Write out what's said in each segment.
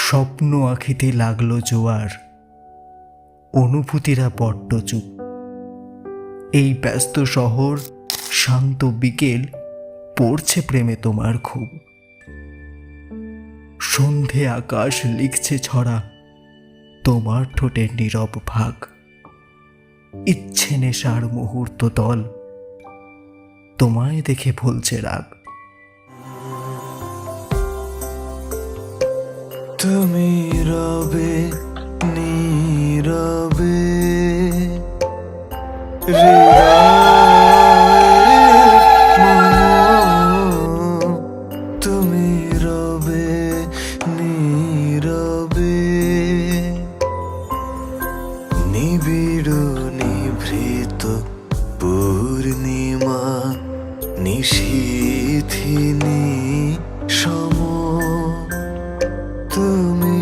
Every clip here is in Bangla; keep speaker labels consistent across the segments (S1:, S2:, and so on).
S1: স্বপ্ন আঁখিতে লাগলো জোয়ার, অনুভূতিরা বড্ড চুপ। এই ব্যস্ত শহর, শান্ত বিকেল, পড়ছে প্রেমে তোমার খুব। সন্ধে আকাশ লিখছে ছড়া, তোমার ঠোঁটের নীরব ভাগ। ইচ্ছে নেশার মুহূর্ত দল, তোমায় দেখে ভুলছে রাগ।
S2: তুমি রবে নীরবে তুমি রবে নীরবে নিবিড় নিভৃত পূর্ণিমা নিশীথিনী সম। তুমি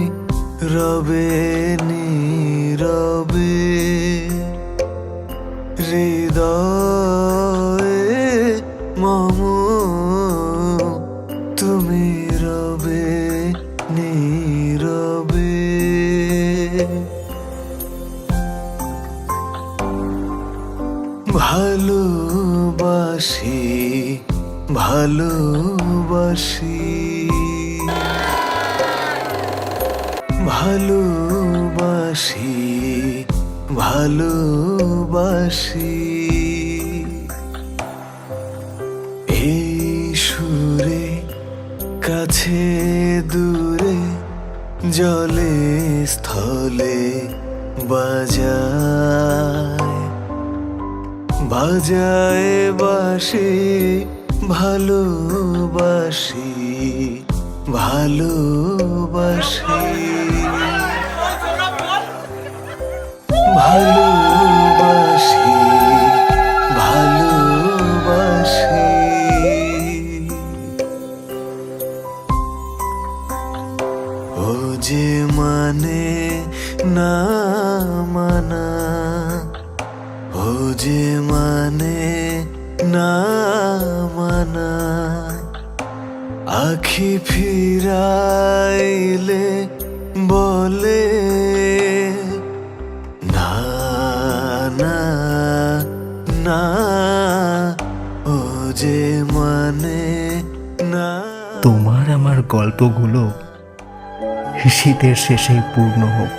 S2: রবে নীরবে হৃদয়ে মম। তুমি রবে নীরবে। ভালোবাসি ভালোবাসি ভালোবাসি ভালোবাসি এই সুরে কাছে দূরে জলে স্থলে বাজায় বাজায় বাসি ভালোবাসি ভালোবাসি ভালোবাসি ভালোবাসি। ও যে মানে না মানা, ও যে মানে না মানা, আখি ফিরাইলে বলে না না না, ও যে মানে না।
S1: তোমার আমার গল্পগুলো শীতের শেষেই পূর্ণ হোক।